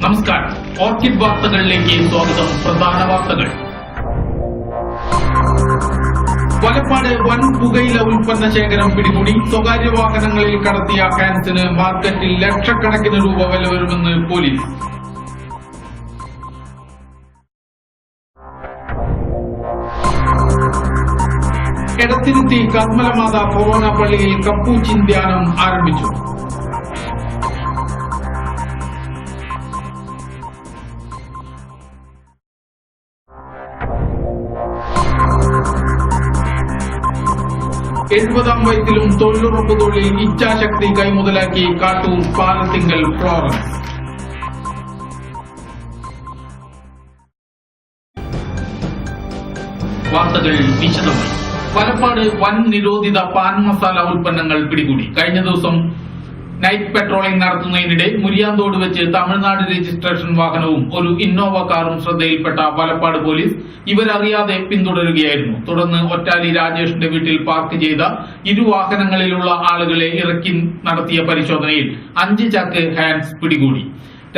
നമസ്കാരം. ഓർക്കിഡ് വാർത്തകളിലേക്ക് സ്വാഗതം. പ്രധാന വാർത്തകൾ. വലപ്പാട് വൻ പുകയില ഉൽപ്പന്ന ശേഖരം പിടികൂടി. സ്വകാര്യ വാഹനങ്ങളിൽ കടത്തിയ ഹാൻസിന് മാർക്കറ്റിൽ ലക്ഷക്കണക്കിന് രൂപ വില വരുമെന്ന് പോലീസ്. എടത്തിരുത്തി കർമ്മലമാത കൊറോണ പള്ളിയിൽ കപ്പൂച്ചിൻ ധ്യാനം ആരംഭിച്ചു. എഴുപതാം വയസ്സിലും തൊഴിലുറപ്പ് തൊഴിൽ ഇച്ഛാശക്തി കൈമുതലാക്കി കാട്ടൂർ പാലത്തിങ്കൽ ഫ്ലോറൻസ്. വാർത്തകൾ വിശദമായി. വലപ്പാട് വൻ നിരോധിത പാൻ മസാല ഉൽപ്പന്നങ്ങൾ പിടികൂടി. കഴിഞ്ഞ ദിവസം നൈറ്റ് പെട്രോളിംഗ് നടത്തുന്നതിനിടെ മുരിയാന്തോട് വെച്ച് തമിഴ്നാട് രജിസ്ട്രേഷൻ വാഹനവും ഒരു ഇന്നോവ കാറും ശ്രദ്ധയിൽപ്പെട്ട വലപ്പാട് പോലീസ് ഇവരറിയാതെ പിന്തുടരുകയായിരുന്നു. തുടർന്ന് ഒറ്റാലി രാജേഷിന്റെ വീട്ടിൽ പാർക്ക് ചെയ്ത ഇരു വാഹനങ്ങളിലുള്ള ആളുകളെ ഇറക്കി നടത്തിയ പരിശോധനയിൽ 5 ചാക്ക് ഹാൻസ് പിടികൂടി.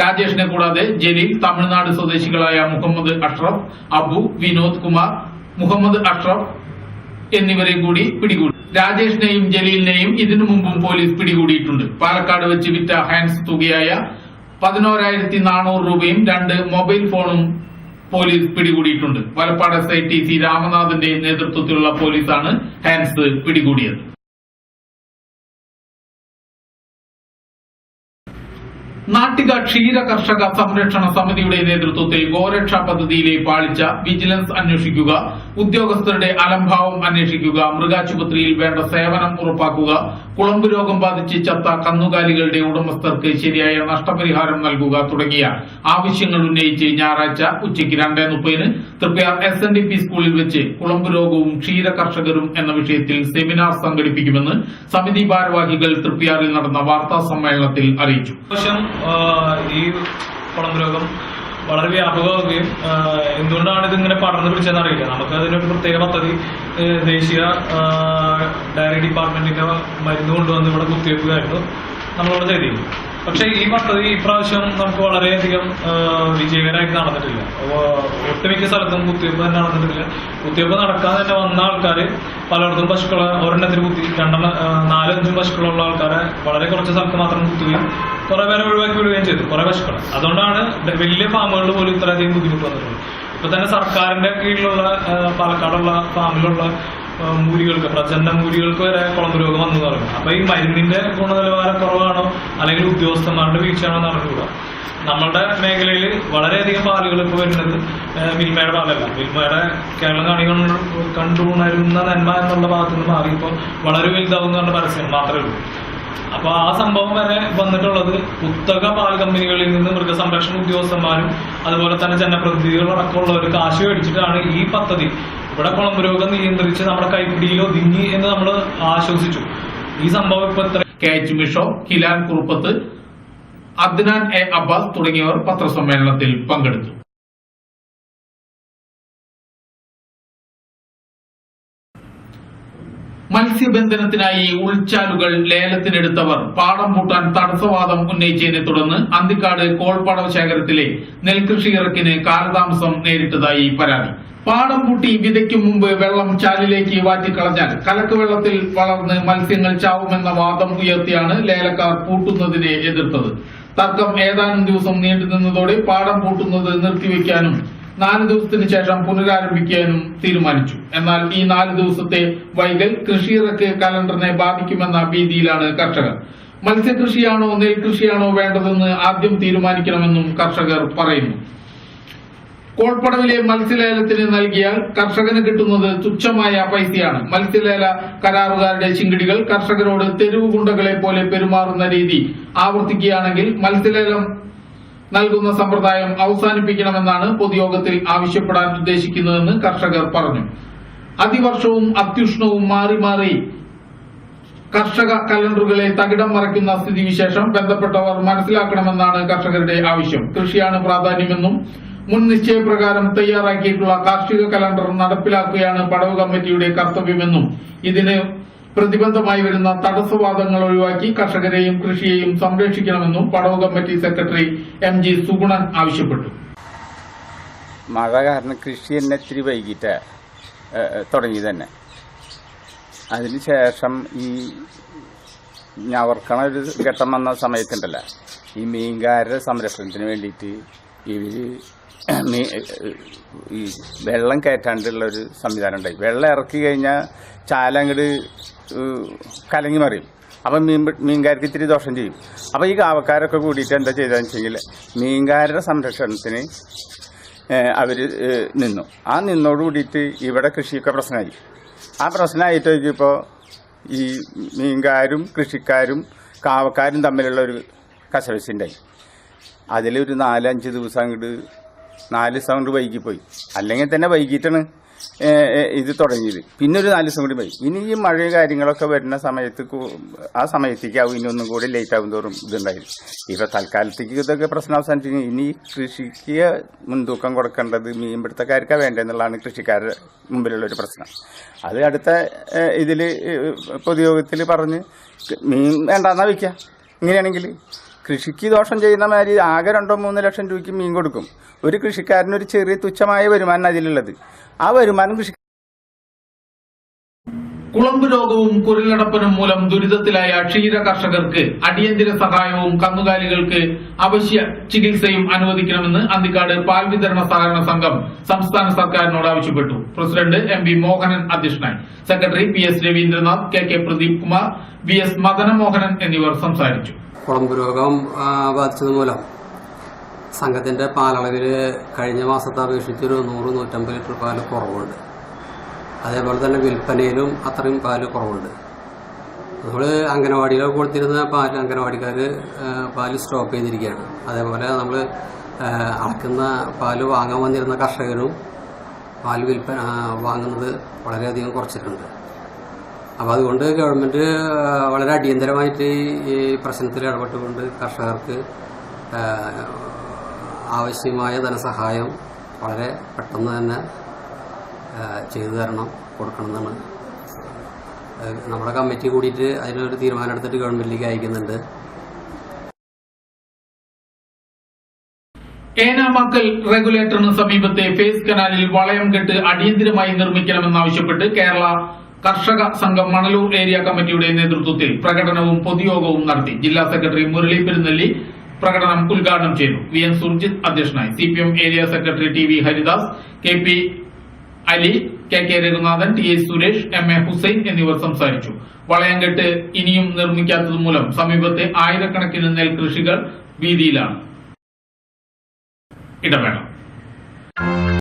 രാജേഷിനെ കൂടാതെ ജലീൽ, തമിഴ്നാട് സ്വദേശികളായ മുഹമ്മദ് അഷ്റഫ്, അബു, വിനോദ് കുമാർ, മുഹമ്മദ് അഷ്റഫ് എന്നിവരെ കൂടി പിടികൂടി. രാജേഷിനെയും ജലീലിനെയും ഇതിനു മുമ്പും പോലീസ് പിടികൂടിയിട്ടുണ്ട്. പാലക്കാട് വെച്ച് വിറ്റ ഹാൻസ് തുകയായ 11,400 രൂപയും 2 മൊബൈൽ ഫോണും പോലീസ് പിടികൂടിയിട്ടുണ്ട്. വലപ്പാട് SI TC രാമനാഥന്റെ നേതൃത്വത്തിലുള്ള പോലീസാണ് ഹാൻസ് പിടികൂടിയത്. നാട്ടിക ക്ഷീര കർഷക സംരക്ഷണ സമിതിയുടെ നേതൃത്വത്തിൽ ഗോരക്ഷാ പദ്ധതിയിലെ പാളിച്ച വിജിലൻസ് അന്വേഷിക്കുക, ഉദ്യോഗസ്ഥരുടെ അലംഭാവം അന്വേഷിക്കുക, മൃഗാശുപത്രിയിൽ വേണ്ട സേവനം ഉറപ്പാക്കുക, കുളമ്പ് രോഗം ബാധിച്ച് ചത്ത കന്നുകാലികളുടെ ഉടമസ്ഥർക്ക് ശരിയായ നഷ്ടപരിഹാരം നൽകുക തുടങ്ങിയ ആവശ്യങ്ങൾ ഉന്നയിച്ച് ഞായറാഴ്ച ഉച്ചയ്ക്ക് 2:30 തൃപ്പയാർ SNDP സ്കൂളിൽ വെച്ച് കുളമ്പ് രോഗവും ക്ഷീര കർഷകരും എന്ന വിഷയത്തിൽ സെമിനാർ സംഘടിപ്പിക്കുമെന്ന് സമിതി ഭാരവാഹികൾ തൃപ്പയാറിൽ നടന്ന വാർത്താ സമ്മേളനത്തിൽ അറിയിച്ചു. ഈ കുളമ്പ് രോഗം വളരെ വ്യാപകമാവുകയും എന്തുകൊണ്ടാണ് ഇതിങ്ങനെ പടർന്നു പിടിച്ചതെന്ന് അറിയില്ല. നമുക്ക് അതിനൊരു പ്രത്യേക പദ്ധതി ദേശീയ ഡയറി ഡിപ്പാർട്ട്മെന്റിന്റെ മരുന്ന് കൊണ്ടുവന്ന് ഇവിടെ കുത്തിവയ്ക്കുകയായിരുന്നു നമ്മളിവിടെ ചെയ്തിരുന്നു. പക്ഷെ ഈ പദ്ധതി ഇപ്രാവശ്യം നമുക്ക് വളരെയധികം വിജയകരമായിട്ട് നടന്നിട്ടില്ല. ഒട്ടുമിക്ക സ്ഥലത്തും കുത്തിവയ്പ്പ് തന്നെ നടന്നിട്ടില്ല. കുത്തിവയ്പ്പ് നടക്കാതെ തന്നെ വന്ന ആൾക്കാർ പലയിടത്തും പശുക്കളെ ഒരെണ്ണത്തിന് കുത്തി 4-5 പശുക്കളുള്ള ആൾക്കാരെ വളരെ കുറച്ച് സ്ഥലത്ത് മാത്രം കുത്തുകയും കുറെ പേരെ ഒഴിവാക്കി വിടുകയും ചെയ്തു, കുറെ പശുക്കളെ. അതുകൊണ്ടാണ് വലിയ ഫാമുകളിൽ പോലും ഇത്രയധികം ബുദ്ധിമുട്ട് വന്നിട്ടുള്ളത്. ഇപ്പൊ തന്നെ സർക്കാരിന്റെ കീഴിലുള്ള പാലക്കാടുള്ള ഫാമിലുള്ള മൂരികൾക്ക്, പ്രചണ്ഡ മൂരികൾക്ക് വരെ കുളമ്പ് രോഗം വന്നു തുടങ്ങി. അപ്പൊ ഈ മരുന്നിന്റെ ഗുണനിലവാരം കുറവാണോ അല്ലെങ്കിൽ ഉദ്യോഗസ്ഥന്മാരുടെ വീഴ്ചയാണോ എന്ന് അറിഞ്ഞുകൂടാ. നമ്മളുടെ മേഖലയിൽ വളരെയധികം പാലുകൾ ഇപ്പോൾ വരുന്നത് മിൽമയുടെ പാലല്ല. മിൽമയുടെ കേരളം കണ്ടുണരുന്ന നന്മ എന്നുള്ള ഭാഗത്തു നിന്ന് മാറി ഇപ്പോൾ വളരെ വലുതാവുന്ന പറഞ്ഞ പരസ്യം മാത്രമേ ഉള്ളൂ. അപ്പൊ ആ സംഭവം വരെ വന്നിട്ടുള്ളത് കുത്തക പാൽ കമ്പനികളിൽ നിന്ന് മൃഗസംരക്ഷണ ഉദ്യോഗസ്ഥന്മാരും അതുപോലെ തന്നെ ജനപ്രതിനിധികളടക്കമുള്ളവർ കാശ് മേടിച്ചിട്ടാണ് ഈ പദ്ധതി ഇവിടെ കുളമ്പ് രോഗം നിയന്ത്രിച്ച് നമ്മുടെ കൈപ്പിടിയിൽ ഒതുങ്ങി എന്ന് നമ്മൾ ആശ്വസിച്ചു. ഈ സംഭവം ഇപ്പൊ KH മിഷോ, ഹിലാൽ കുറുപ്പത്ത്, അദ്നാൻ A അബ്ബാസ് തുടങ്ങിയവർ പത്രസമ്മേളനത്തിൽ പങ്കെടുത്തു. മത്സ്യബന്ധനത്തിനായി ഉൾച്ചാലുകൾ ലേലത്തിനെടുത്തവർ പാടം പൂട്ടാൻ തടസ്സവാദം ഉന്നയിച്ചതിനെ തുടർന്ന് അന്തിക്കാട് കോൾപ്പാടം ശേഖരത്തിലെ നെൽകൃഷി ഇറക്കിന് കാലതാമസം നേരിട്ടതായി പരാതി. പാടം പൂട്ടി വിതയ്ക്കും മുമ്പ് വെള്ളം ചാലിലേക്ക് വാറ്റിക്കളഞ്ഞാൽ കലക്ക് വെള്ളത്തിൽ വളർന്ന് മത്സ്യങ്ങൾ ചാവുമെന്ന വാദം ഉയർത്തിയാണ് ലേലക്കാർ പൂട്ടുന്നതിനെ എതിർത്തത്. തർക്കം ഏതാനും ദിവസം നീണ്ടുനിന്നതോടെ പാടം പൂട്ടുന്നത് നിർത്തിവെക്കാനും 4 ദിവസത്തിന് ശേഷം പുനരാരംഭിക്കാനും തീരുമാനിച്ചു. എന്നാൽ ഈ 4 ദിവസത്തെ വൈകൽ കൃഷിയിറക്ക് കലണ്ടറിനെ ബാധിക്കുമെന്ന ഭീതിയിലാണ് കർഷകർ. മത്സ്യകൃഷിയാണോ നെൽകൃഷിയാണോ വേണ്ടതെന്ന് ആദ്യം തീരുമാനിക്കണമെന്നും കർഷകർ പറയുന്നു. കോൾപ്പടവിലെ മത്സ്യലേലത്തിന് നൽകിയാൽ കർഷകന് കിട്ടുന്നത് തുച്ഛമായ പൈസയാണ്. മത്സ്യലേല കരാറുകാരുടെ ചിങ്കിടികൾ കർഷകരോട് തെരുവ് ഗുണ്ടകളെ പോലെ പെരുമാറുന്ന രീതി ആവർത്തിക്കുകയാണെങ്കിൽ മത്സ്യലേലം നൽകുന്ന സമ്പ്രദായം അവസാനിപ്പിക്കണമെന്നാണ് പൊതുയോഗത്തിൽ ആവശ്യപ്പെടാൻ ഉദ്ദേശിക്കുന്നതെന്ന് കർഷകർ പറഞ്ഞു. അതിവർഷവും അത്യുഷ്ണവും മാറി മാറി കർഷക കലണ്ടറുകളെ തകിടം മറയ്ക്കുന്ന സ്ഥിതിവിശേഷം ബന്ധപ്പെട്ടവർ മനസ്സിലാക്കണമെന്നാണ് കർഷകരുടെ ആവശ്യം. കൃഷിയാണ് പ്രാധാന്യമെന്നും മുൻ നിശ്ചയപ്രകാരം തയ്യാറാക്കിയിട്ടുള്ള കാർഷിക കലണ്ടർ നടപ്പിലാക്കുകയാണ് പടവ് കമ്മിറ്റിയുടെ കർത്തവ്യമെന്നും ഇതിന് പ്രതിബന്ധമായി വരുന്ന തടസ്സവാദങ്ങൾ ഒഴിവാക്കി കർഷകരെയും കൃഷിയെയും സംരക്ഷിക്കണമെന്നും പടവ് കമ്മിറ്റി സെക്രട്ടറി MG സുഗുണൻ ആവശ്യപ്പെട്ടു. മഴ കാരണം കൃഷി തന്നെ ഇത്തിരി വൈകിട്ട് തുടങ്ങി തന്നെ. അതിനുശേഷം ഈ ഞവർക്കണ ഒരു ഘട്ടം വന്ന സമയത്തുണ്ടല്ലോ, ഈ മീൻകാരുടെ സംരക്ഷണത്തിന് വേണ്ടിയിട്ട് ഇവര് ഈ വെള്ളം കയറ്റാണ്ടുള്ളൊരു സംവിധാനം ഉണ്ടായി. വെള്ളം ഇറക്കി കഴിഞ്ഞാൽ ചാല അങ്ങോട്ട് കലങ്ങി മറിയും. അപ്പം മീൻകാർക്ക് ഇത്തിരി ദോഷം ചെയ്യും. അപ്പം ഈ കാവക്കാരൊക്കെ കൂടിയിട്ട് എന്താ ചെയ്തതെന്ന് വെച്ചെങ്കിൽ മീൻകാരുടെ സംരക്ഷണത്തിന് അവർ നിന്നു. ആ നിന്നോട് കൂടിയിട്ട് ഇവിടെ കൃഷിയൊക്കെ പ്രശ്നമായി. ആ പ്രശ്നമായിട്ട് ഇപ്പോൾ ഈ മീൻകാരും കൃഷിക്കാരും കാവക്കാരും തമ്മിലുള്ള ഒരു കശവശുണ്ടായി. അതിലൊരു 4-5 ദിവസം അങ്ങോട്ട് 4 ദിവസം കൊണ്ട് വൈകിപ്പോയി. അല്ലെങ്കിൽ തന്നെ വൈകിട്ടാണ് ഇത് തുടങ്ങിയത്. പിന്നെ ഒരു 4 ദിവസം കൂടി പോയി. ഇനി ഈ മഴ കാര്യങ്ങളൊക്കെ വരുന്ന സമയത്ത് ആ സമയത്തേക്കാവും ഇനി ഒന്നും കൂടി ലേറ്റ് ആവും തോറും ഇതുണ്ടായിരുന്നു. ഇപ്പൊ തൽക്കാലത്തേക്ക് ഇതൊക്കെ പ്രശ്നം അവസാനിപ്പിക്കും. ഇനി കൃഷിക്ക് മുൻതൂക്കം കൊടുക്കേണ്ടത് മീൻപിടുത്തക്കാർക്കാണ് വേണ്ടതെന്നുള്ളതാണ് കൃഷിക്കാരുടെ മുമ്പിലുള്ളൊരു പ്രശ്നം. അത് അടുത്ത ഇതിൽ പൊതുയോഗത്തിൽ പറഞ്ഞ് മീൻ വേണ്ടാന്നാ വയ്ക്കുക. ഇങ്ങനെയാണെങ്കിൽ കൃഷിക്ക് ദോഷം ചെയ്യുന്ന മാതിരി ആകെ 2-3 ലക്ഷം രൂപയ്ക്ക് മീൻ കൊടുക്കും. ഒരു കൃഷിക്കാരന് ഒരു ചെറിയ തുച്ഛമായ വരുമാനം അതിലുള്ളത്. ആ വരുമാനം കൃഷി കുളമ്പ് രോഗവും കുരലടപ്പനും മൂലം ദുരിതത്തിലായ ക്ഷീര കർഷകർക്ക് അടിയന്തര സഹായവും കന്നുകാലികൾക്ക് അവശ്യ ചികിത്സയും അനുവദിക്കണമെന്ന് അന്തിക്കാട് പാൽ വിതരണ സഹകരണ സംഘം സംസ്ഥാന സർക്കാരിനോട് ആവശ്യപ്പെട്ടു. പ്രസിഡന്റ് MB മോഹനൻ അധ്യക്ഷനായി. Secretary PS Raveendranath, KK Pradeep Kumar, VS Madanamohanan എന്നിവർ സംസാരിച്ചു. കുളമ്പ് രോഗം ബാധിച്ചത് മൂലം സംഘത്തിന്റെ പാലളവിൽ കഴിഞ്ഞ മാസത്തെ അപേക്ഷിച്ചൊരു 100-150 ലിറ്റർ പാല് കുറവുണ്ട്. അതേപോലെ തന്നെ വിൽപ്പനയിലും അത്രയും പാല് കുറവുണ്ട്. നമ്മൾ അംഗനവാടിയിലൊക്കെ കൊടുത്തിരുന്ന പാല് അംഗനവാടിക്കാർ പാല് സ്റ്റോപ്പ് ചെയ്തിരിക്കുകയാണ്. അതേപോലെ നമ്മൾ അളക്കുന്ന പാല് വാങ്ങാൻ വന്നിരുന്ന കർഷകരും പാല് വാങ്ങുന്നത് വളരെയധികം കുറച്ചിട്ടുണ്ട്. അപ്പോൾ അതുകൊണ്ട് ഗവൺമെൻറ് വളരെ അടിയന്തരമായിട്ട് ഈ പ്രശ്നത്തിൽ ഇടപെട്ടുകൊണ്ട് കർഷകർക്ക് ആവശ്യമായ ധനസഹായം വളരെ പെട്ടെന്ന് തന്നെ ചെയ്തു കൊടുക്കണം എന്നാണ് നമ്മുടെ കമ്മിറ്റി കൂടിയിട്ട് അതിനൊരു തീരുമാനം എടുത്തിട്ട് ഗവൺമെന്റിലേക്ക് അയക്കുന്നുണ്ട്. ഏനാമാക്കൽ റെഗുലേറ്ററിന് സമീപത്തെ ഫേസ് കനാലിൽ വളയം കെട്ട് അടിയന്തരമായി നിർമ്മിക്കണമെന്നാവശ്യപ്പെട്ട് കേരള കർഷക സംഘം മണലൂർ ഏരിയ കമ്മിറ്റിയുടെ നേതൃത്വത്തിൽ പ്രകടനവും പൊതുയോഗവും നടത്തി. ജില്ലാ സെക്രട്ടറി മുരളി പെരുന്നെല്ലി പ്രകടനം ഉദ്ഘാടനം ചെയ്തു. VN സുർജിത് അധ്യക്ഷനായി. CPM area secretary TV Haridas, KP Ali, KK Raghunathan, TH Suresh, MA Hussain എന്നിവർ സംസാരിച്ചു. വളയംകെട്ട് ഇനിയും നിർമ്മിക്കാത്തത് മൂലം സമീപത്തെ ആയിരക്കണക്കിന് നെൽകൃഷികൾ ഭീതിയിലാണ്. ഇടവേള.